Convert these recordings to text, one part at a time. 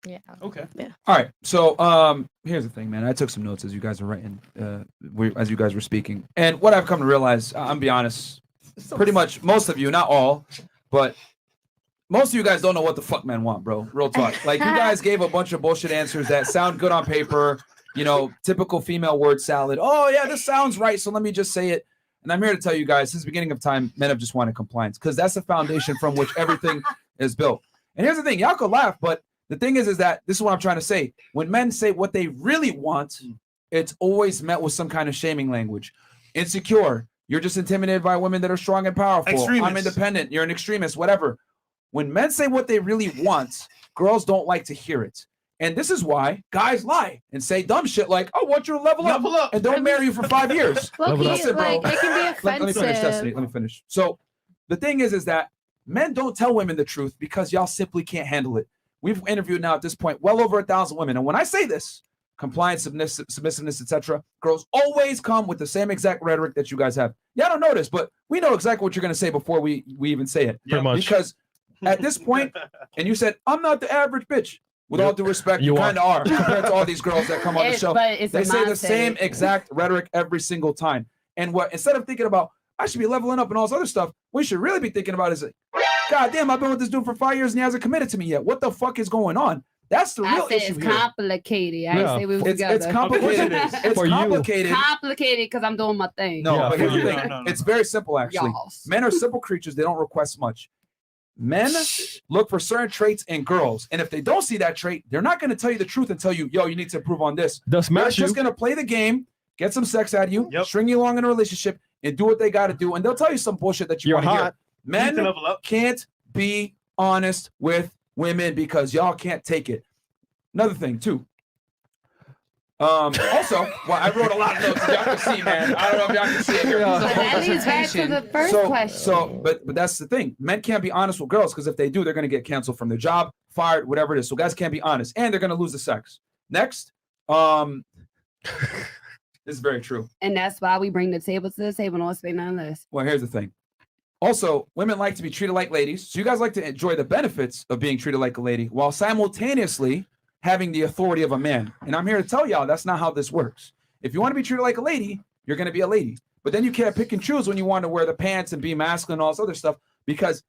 Yeah. Okay. Yeah. All right. So here's the thing, man. I took some notes as you guys were writing, as you guys were speaking. And what I've come to realize, I'm be honest, pretty much most of you, not all, but most of you guys don't know what the fuck men want, bro. Real talk. Like, you guys gave a bunch of bullshit answers that sound good on paper, you know, typical female word salad. Oh, yeah, this sounds right, so let me just say it. And I'm here to tell you guys, since the beginning of time, men have just wanted compliance because that's the foundation from which everything is built. And here's the thing. Y'all could laugh, but the thing is that this is what I'm trying to say. When men say what they really want, it's always met with some kind of shaming language. Insecure. You're just intimidated by women that are strong and powerful. Extremist. I'm independent. You're an extremist, whatever. When men say what they really want, girls don't like to hear it. And this is why guys lie and say dumb shit like, I want you to level up and don't marry you for 5 years. Listen, bro. Like, it can be offensive. Let me finish, Destiny. Let me finish. So the thing is that men don't tell women the truth because y'all simply can't handle it. We've interviewed now at this point well over 1,000 women. And when I say this, compliance, submissiveness, etc., girls always come with the same exact rhetoric that you guys have. Y'all don't know this, but we know exactly what you're going to say before we even say it. Pretty much. Because at this point, and you said, I'm not the average bitch. With all due respect, you kind of are compared to all these girls that come on the show. They say the same exact rhetoric every single time. And what instead of thinking about, I should be leveling up and all this other stuff, what you should really be thinking about is, God damn, I've been with this dude for 5 years and he hasn't committed to me yet. What the fuck is going on? That's the real issue it's here. Complicated. I didn't say we were together. It's complicated. It's complicated. Complicated because I'm doing my thing. No, but here's the thing. It's very simple, actually. Yes. Men are simple creatures. They don't request much. Men look for certain traits in girls. And if they don't see that trait, they're not going to tell you the truth and tell you, yo, you need to improve on this. They're just going to play the game, get some sex out of you, string you along in a relationship, and do what they got to do. And they'll tell you some bullshit that you want to hear. Men can't be honest with women because y'all can't take it. Another thing, too. Also, well, I wrote a lot of notes. Y'all can see, man. I don't know if y'all can see it here. But that leads back to the first question. But that's the thing. Men can't be honest with girls because if they do, they're going to get canceled from their job, fired, whatever it is. So guys can't be honest, and they're going to lose the sex. Next, this is very true. And that's why we bring the table to the table and don't expect none less. Well, here's the thing. Also, women like to be treated like ladies. So you guys like to enjoy the benefits of being treated like a lady while simultaneously having the authority of a man. And I'm here to tell y'all that's not how this works. If you want to be treated like a lady, you're going to be a lady. But then you can't pick and choose when you want to wear the pants and be masculine and all this other stuff. Because,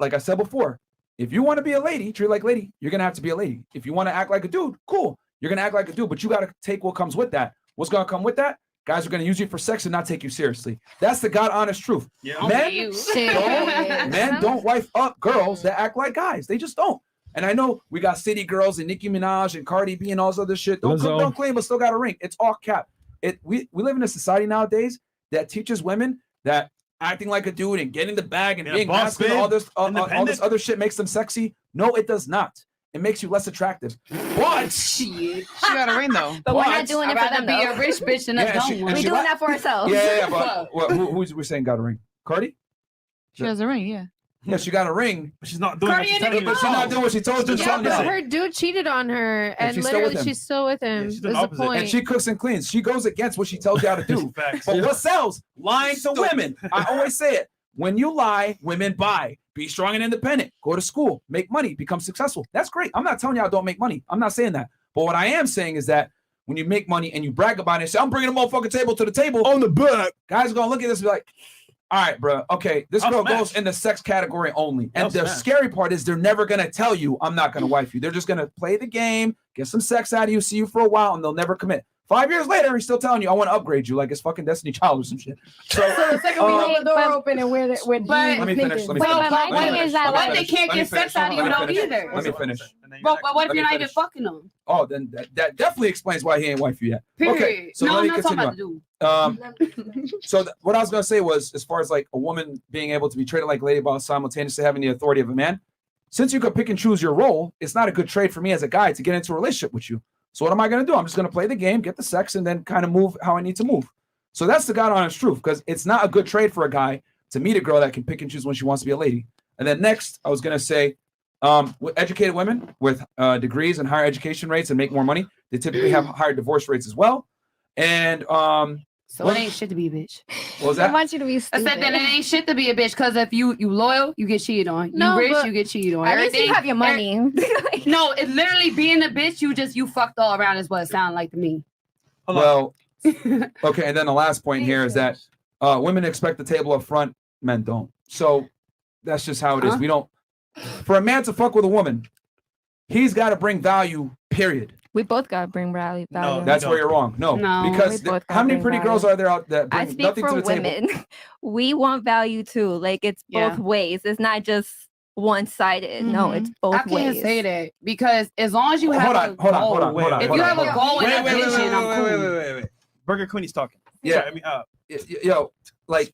like I said before, if you want to be a lady, treat like a lady, you're going to have to be a lady. If you want to act like a dude, cool. You're going to act like a dude, but you got to take what comes with that. What's going to come with that? Guys are going to use you for sex and not take you seriously. That's the God honest truth. Yeah. Men don't wife up girls that act like guys. They just don't. And I know we got city girls and Nicki Minaj and Cardi B and all this other shit. Don't claim but still got a ring. It's all cap. We live in a society nowadays that teaches women that acting like a dude and getting the bag and being masculine, all this other shit makes them sexy. No, it does not. It makes you less attractive. But she got a ring though. But we're not doing it for them. Be a rich bitch and a dumb one. We're doing that for ourselves. Yeah. But who's we're saying got a ring? Cardi? She has a ring, yeah. Yeah, she got a ring, but she's not doing what she's not doing what she told you. Yeah, but her dude cheated on her, and literally she's still with him. Is the point. And she cooks and cleans. She goes against what she tells you how to do. But what sells? Lying to women. I always say it. When you lie, women buy. Be strong and independent. Go to school. Make money. Become successful. That's great. I'm not telling y'all don't make money. I'm not saying that. But what I am saying is that when you make money and you brag about it and say, I'm bringing a motherfucking table to the table on the back, guys are going to look at this and be like, all right, bro. Okay, this girl goes in the sex category only. And the scary part is they're never going to tell you, I'm not going to wife you. They're just going to play the game, get some sex out of you, see you for a while, and they'll never commit. 5 years later, he's still telling you, I want to upgrade you like it's fucking Destiny Child or some shit. So the second we leave the door open and we're let me finish. But they can't get sex out of you though either. Let me finish. But what if you're not even fucking them? Oh, then that definitely explains why he ain't wife you yet. Period. Okay, so let me continue on. So what I was gonna say was, as far as like a woman being able to be treated like a lady while simultaneously having the authority of a man, since you could pick and choose your role, it's not a good trade for me as a guy to get into a relationship with you. So what am I going to do? I'm just going to play the game, get the sex, and then kind of move how I need to move. So that's the God honest truth, because it's not a good trade for a guy to meet a girl that can pick and choose when she wants to be a lady. And then next, I was going to say, with educated women with degrees and higher education rates and make more money, they typically have higher divorce rates as well. And So it ain't shit to be a bitch. What was I that? want you to be stupid. I said that it ain't shit to be a bitch because if you loyal, you get cheated on. No, you rich, but you get cheated on. At least you have your money. No, it's literally being a bitch. You fucked all around is what it sounded like to me. Well, okay, and then the last point here is that women expect the table up front, men don't. So that's just how it is. We don't. For a man to fuck with a woman, he's got to bring value. Period. We both gotta bring value. No, that's where you're wrong. No, because how many pretty girls are there out that bring I speak nothing for to the women. table? We want value too. Like it's both ways. It's not just one-sided. No, it's both I can't ways. say that because as long as you have a goal, if you have a goal and a vision, I'm cool. Wait. Burger Queenie's talking. Yeah, Sorry, I mean, yo, like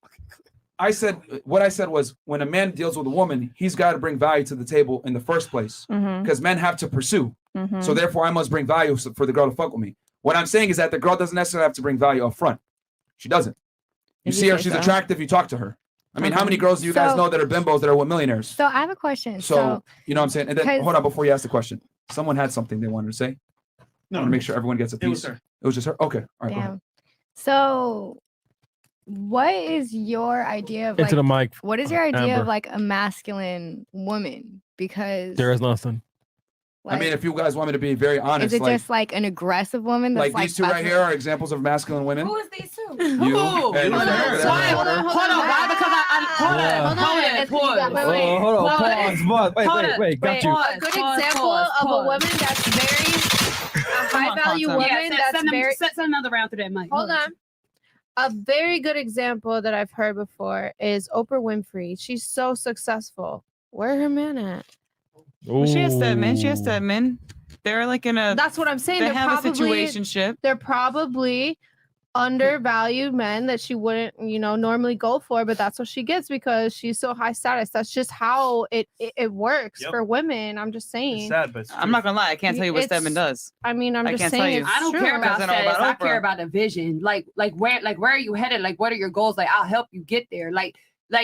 I said, what I said was when a man deals with a woman, he's got to bring value to the table in the first place because men have to pursue. So therefore, I must bring value for the girl to fuck with me. What I'm saying is that the girl doesn't necessarily have to bring value up front. She doesn't. You see her, she's attractive. You talk to her. I mean, how many girls do you guys know that are bimbos that are with millionaires? So I have a question. So you know what I'm saying? And then hold on before you ask the question. Someone had something they wanted to say. I want to make sure everyone gets a piece. It was just her. Okay. All right. Go ahead. So what is your idea of Into the mic, what is your idea Amber. of like a masculine woman? Because there is nothing. I mean, if you guys want me to be very honest, is it just like an aggressive woman? That's like these two right here are examples of masculine women. Who is these two? You. Hold on. Why? Because Wait. Got you. A good example of a woman that's very a high value woman that's very. Set another round through that mic. Hold on. A very good example that I've heard before is Oprah Winfrey. She's so successful. Where her man at? Well, she has men. They're like in a. That's what I'm saying. They have a situationship. They're probably undervalued men that she wouldn't, normally go for, but that's what she gets because she's so high status. That's just how it works for women. I'm just saying. It's sad, but it's I'm not gonna lie. I can't tell you what Stedman does. I mean, I'm just saying. I don't care about status. I care about the vision. Like where are you headed? Like what are your goals? Like I'll help you get there. Like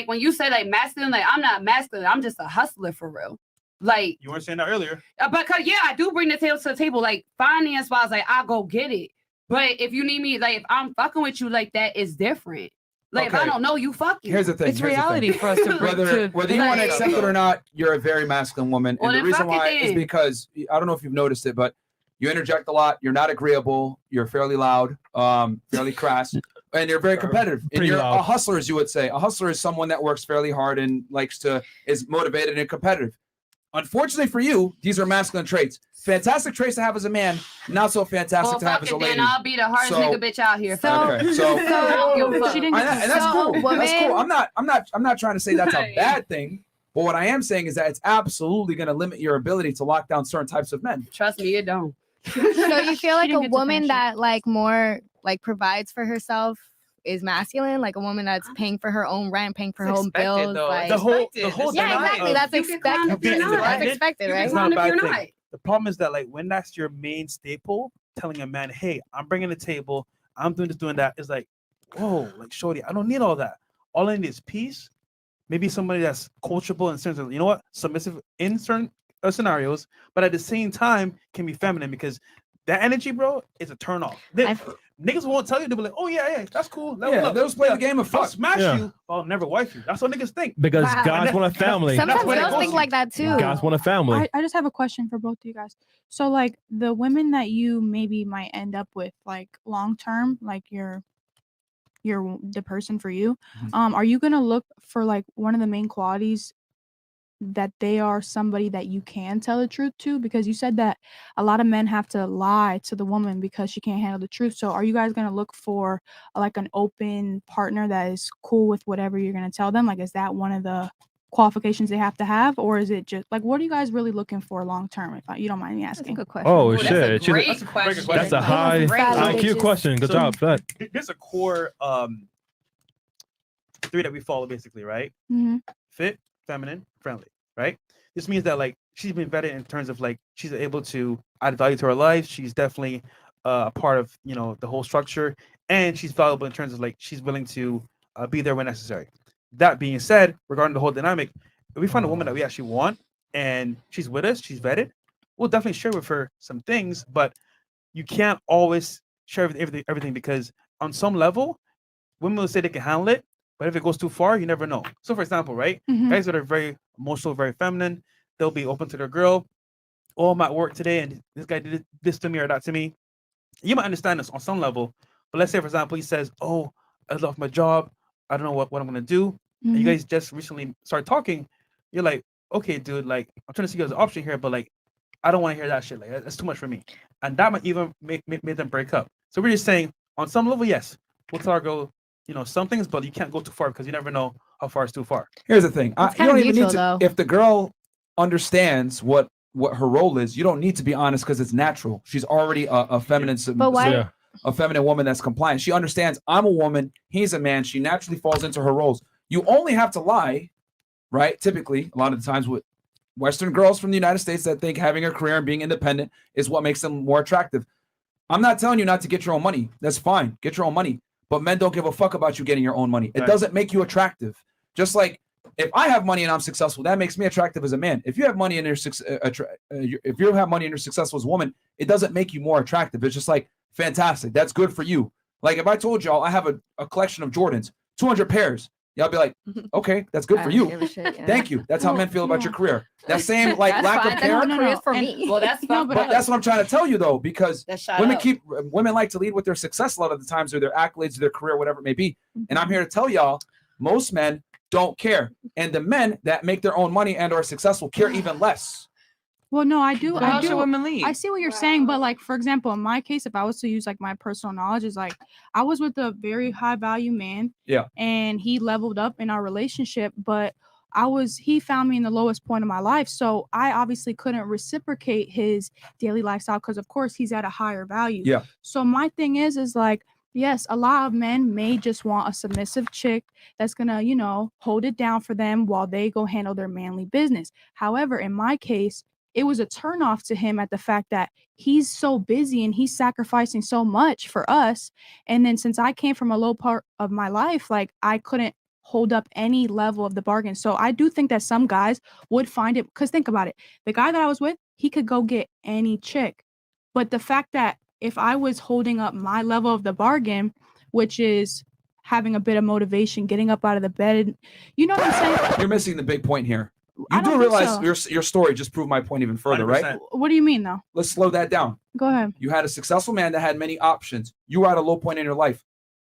when you say like masculine, like I'm not masculine. I'm just a hustler for real. Like you weren't saying that earlier. Because I do bring the tail to the table. Like finance wise, like I'll go get it. But if you need me, like if I'm fucking with you like that, it's different. Like if I don't know you, fucking. Here's the thing. It's reality for us to bring whether you want to accept it or not, you're a very masculine woman. And the reason why is because I don't know if you've noticed it, but you interject a lot. You're not agreeable. You're fairly loud, fairly crass. And you're very competitive. And you're a hustler, as you would say. A hustler is someone that works fairly hard and is motivated and competitive. Unfortunately for you, these are masculine traits. Fantastic traits to have as a man, not so fantastic to have as a lady. Then I'll be the hardest nigga bitch out here. She didn't and that's cool. That's cool. I'm not trying to say that's a bad thing. But what I am saying is that it's absolutely going to limit your ability to lock down certain types of men. Trust me, it don't. So you feel like a woman that more provides for herself is masculine, like a woman that's paying for her own rent, paying for her own bills. Like the whole exactly. That's expected. That's expected, right? It's not a bad thing. The problem is that when that's your main staple, telling a man, "Hey, I'm bringing the table. I'm doing this, doing that," is like, whoa, shorty, I don't need all that. All I need is peace. Maybe somebody that's coachable and certain, submissive in certain scenarios, but at the same time can be feminine because that energy, bro, is a turn off. Niggas won't tell you. They'll be like, "Oh yeah, that's cool." They'll just play the game of fuck. I'll smash you. I'll never wife you. That's what niggas think. Because guys want a family. Sometimes girls think like that too. Guys want a family. I just have a question for both of you guys. So the women that you maybe might end up with long term, you're the person for you. Are you gonna look for one of the main qualities that they are somebody that you can tell the truth to? Because you said that a lot of men have to lie to the woman because she can't handle the truth. So are you guys going to look for an open partner that is cool with whatever you're going to tell them? Is that one of the qualifications they have to have, or is it just what are you guys really looking for long term, if you don't mind me asking? That's a good question. Oh shit, that's a great question. That's a high IQ question. Good job. There's a core three that we follow basically, right? Fit, feminine, friendly, right? This means that she's been vetted in terms of she's able to add value to her life. She's definitely a part of the whole structure, and she's valuable in terms of she's willing to be there when necessary. That being said, regarding the whole dynamic, if we find a woman that we actually want and she's with us, she's vetted, we'll definitely share with her some things, but you can't always share everything because on some level women will say they can handle it, but if it goes too far, you never know. So, for example, right, guys that are very emotional, very feminine, they'll be open to their girl. Oh, I'm at work today, and this guy did this to me or that to me. You might understand this on some level, but let's say, for example, he says, "Oh, I lost my job. I don't know what I'm gonna do." And you guys just recently started talking. You're like, "Okay, dude, like I'm trying to see you as an option here, but like I don't want to hear that shit. Like that's too much for me." And that might even make them break up. So we're just saying, on some level, yes, we'll tell our girl, some things, but you can't go too far because you never know how far is too far. Here's the thing: you don't even need to. If the girl understands what her role is, you don't need to be honest because it's natural. She's already a feminine. But why? A feminine woman that's compliant. She understands I'm a woman, he's a man. She naturally falls into her roles. You only have to lie, right? Typically, a lot of the times with Western girls from the United States that think having a career and being independent is what makes them more attractive. I'm not telling you not to get your own money. That's fine. Get your own money. But men don't give a fuck about you getting your own money. It doesn't make you attractive. Just like if I have money and I'm successful, that makes me attractive as a man. If you have money and if you have money and you're successful as a woman, it doesn't make you more attractive. It's just like, fantastic. That's good for you. Like if I told y'all I have a collection of Jordans, 200 pairs, y'all be like, okay, that's good for you. Thank you. That's how men feel about your career. That same like lack of care. No, for me. Well, that's fine. But that's what I'm trying to tell you though, because women like to lead with their success a lot of the times, or their accolades, or their career, whatever it may be. And I'm here to tell y'all, most men don't care, and the men that make their own money and are successful care even less. Well, no, I do. How should women lead? I see what you're saying, but like, for example, in my case, if I was to use like my personal knowledge, is like I was with a very high value man. Yeah. And he leveled up in our relationship, but he found me in the lowest point of my life. So I obviously couldn't reciprocate his daily lifestyle because of course he's at a higher value. Yeah. So my thing is like, yes, a lot of men may just want a submissive chick that's gonna, hold it down for them while they go handle their manly business. However, in my case, it was a turnoff to him at the fact that he's so busy and he's sacrificing so much for us. And then since I came from a low part of my life, like I couldn't hold up any level of the bargain. So I do think that some guys would find it, because think about it. The guy that I was with, he could go get any chick. But the fact that if I was holding up my level of the bargain, which is having a bit of motivation, getting up out of the bed, you know what I'm saying? You're missing the big point here. You do realize your story just proved my point even further, 100%. Right? What do you mean, though? Let's slow that down. Go ahead. You had a successful man that had many options. You were at a low point in your life.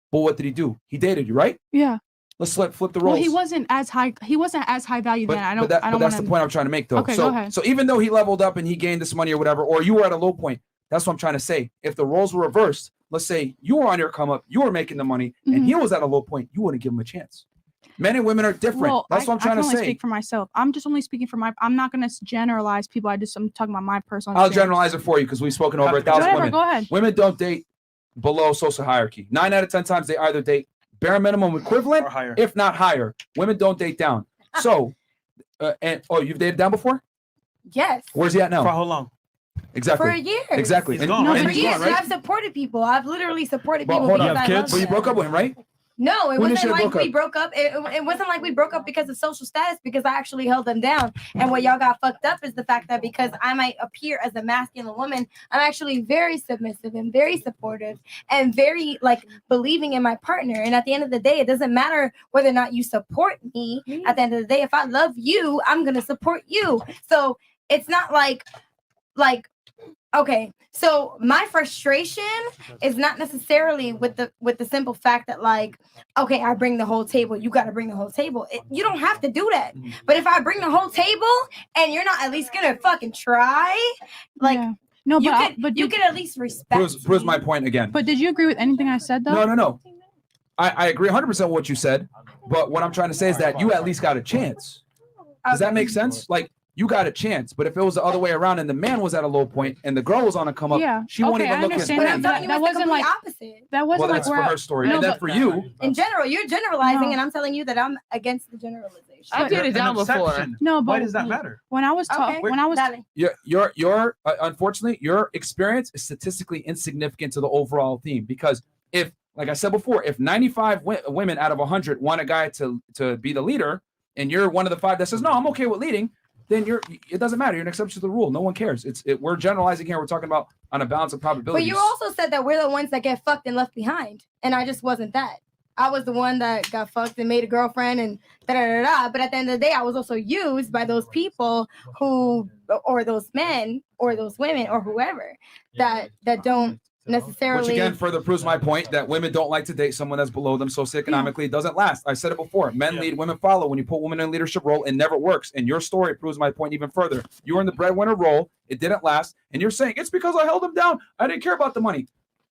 But what did he do? He dated you, right? Yeah. Let's flip the roles. Well, he wasn't as high value then. But that's the point I'm trying to make, though. Okay, go ahead. So even though he leveled up and he gained this money or whatever, or you were at a low point, that's what I'm trying to say. If the roles were reversed, let's say you were on your come up, you were making the money, and he was at a low point, you wouldn't give him a chance. Men and women are different. Well, that's what I'm trying to say. I can only speak for myself. I'm just only speaking for I'm not going to generalize people. I'm talking about my personal I'll generalize it for you because we've spoken over 1,000 women. Go ahead. Women don't date below social hierarchy. 9 out of 10 times they either date bare minimum equivalent, or higher, if not higher. Women don't date down. So, you've dated down before? Yes. Where's he at now? For how long? Exactly. For a year. Exactly. He's gone, right? For years, I've supported people. I've literally supported people hold because on. I love But you broke up with him, right? No, it When wasn't like we broke up. It wasn't like we broke up because of social status, because I actually held them down. And what y'all got fucked up is the fact that because I might appear as a masculine woman, I'm actually very submissive and very supportive and very like believing in my partner. And at the end of the day, it doesn't matter whether or not you support me. At the end of the day, if I love you, I'm gonna support you. So it's not like okay, so my frustration is not necessarily with the simple fact that like, okay, I bring the whole table, you got to bring the whole table. You don't have to do that. But if I bring the whole table and you're not at least gonna fucking try, like, no, but you can at least respect. Proves my point again. But did you agree with anything I said though? No. I agree 100% with what you said. But what I'm trying to say is that you at least got a chance. Does that make sense? Like, you got a chance, but if it was the other way around and the man was at a low point and the girl was on a come up, she won't even look as But that wasn't like opposite. That wasn't that's like for her story. And then for you, in general, you're generalizing, and I'm telling you that I'm against the generalization. I did it down before. No, but why does that matter? When I was your unfortunately your experience is statistically insignificant to the overall theme, because if, like I said before, if 95 women out of 100 want a guy to be the leader, and you're one of the 5 that says no, I'm okay with leading, then it doesn't matter. You're an exception to the rule. No one cares. We're generalizing here. We're talking about on a balance of probabilities. But you also said that we're the ones that get fucked and left behind, and I just wasn't that. I was the one that got fucked and made a girlfriend and da da da da. But at the end of the day, I was also used by those people who, or those men, or those women, or whoever that don't necessarily. Which again further proves my point that women don't like to date someone that's below them socioeconomically. It doesn't last. I said it before. Men lead, women follow. When you put women in a leadership role, it never works. And your story proves my point even further. You were in the breadwinner role. It didn't last. And you're saying it's because I held him down. I didn't care about the money.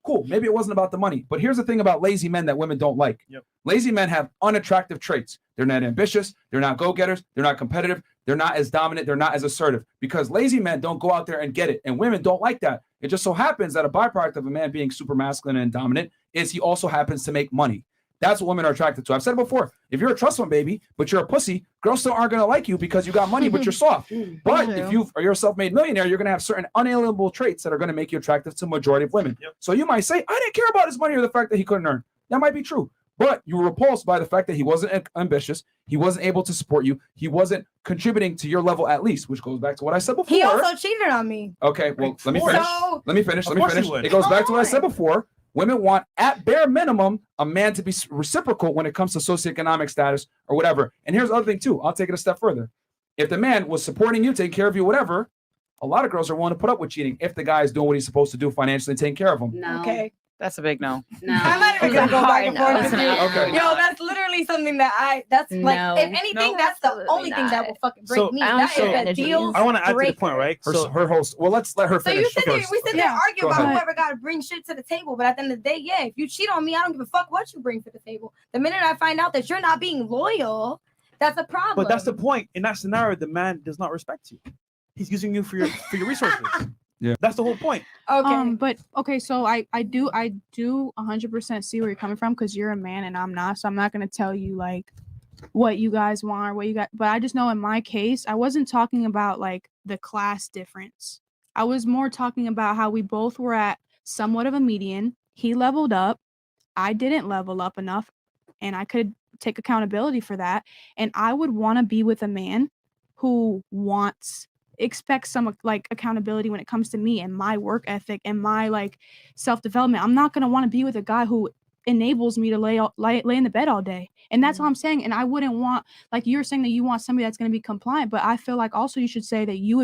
Cool. Maybe it wasn't about the money. But here's the thing about lazy men that women don't like. Lazy men have unattractive traits. They're not ambitious. They're not go-getters. They're not competitive. They're not as dominant. They're not as assertive because lazy men don't go out there and get it. And women don't like that. It just so happens that a byproduct of a man being super masculine and dominant is he also happens to make money. That's what women are attracted to. I've said it before. If you're a trust fund baby, but you're a pussy, girls still aren't going to like you because you got money, but you're soft. But if you're a self-made millionaire, you're going to have certain unalienable traits that are going to make you attractive to the majority of women. So you might say, I didn't care about his money or the fact that he couldn't earn. That might be true. But you were repulsed by the fact that he wasn't ambitious. He wasn't able to support you. He wasn't contributing to your level at least, which goes back to what I said before. He also cheated on me. Okay, well, let me finish. It goes back to what I said before. Women want, at bare minimum, a man to be reciprocal when it comes to socioeconomic status or whatever. And here's the other thing, too. I'll take it a step further. If the man was supporting you, taking care of you, whatever, a lot of girls are willing to put up with cheating if the guy is doing what he's supposed to do financially and taking care of them. No. Okay. That's a big no. No. I'm not even gonna go back and forth with you. Okay. Yo, that's literally something that that's like, if anything, that's the only thing that will fucking break me. That is a deal. I want to add to the breaker. point, right? Her host. Well, let's let her So finish. we sit there argue Go about ahead. whoever got to bring shit to the table. But at the end of the day, yeah, if you cheat on me, I don't give a fuck what you bring to the table. The minute I find out that you're not being loyal, that's a problem. But that's the point. In that scenario, the man does not respect you. He's using you for your resources. Yeah, that's the whole point. Okay. But okay, so I do 100% see where you're coming from because you're a man and I'm not. So I'm not gonna tell you like what you guys want or what you got. But I just know in my case, I wasn't talking about like the class difference. I was more talking about how we both were at somewhat of a median. He leveled up. I didn't level up enough, and I could take accountability for that. And I would want to be with a man who expects some like accountability when it comes to me and my work ethic and my like self-development. I'm not going to want to be with a guy who enables me to lay in the bed all day. And that's all I'm saying. And I wouldn't want, like you're saying that you want somebody that's going to be compliant, but I feel like also you should say that you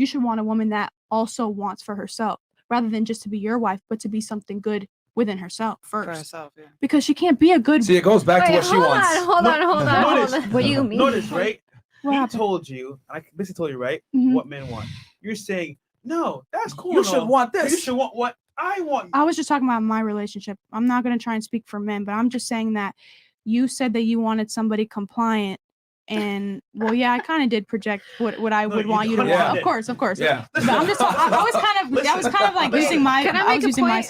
should want a woman that also wants for herself rather than just to be your wife, but to be something good within herself first. For herself, yeah. Because she can't be a good. See, it goes back to what she wants. Hold on. What do you mean? Notice, right? What He happened? told you, I basically told you, right? Mhm. What men want. You're saying, no, that's cool. You and should all, want but this. You should want what I want. I was just talking about my relationship. I'm not going to try and speak for men, but I'm just saying that you said that you wanted somebody compliant. And well, yeah, I kind of did project what I would want you to want. Yeah. Of course. Yeah. But I'm just, I was kind of like using my, Can I I make was a using my point?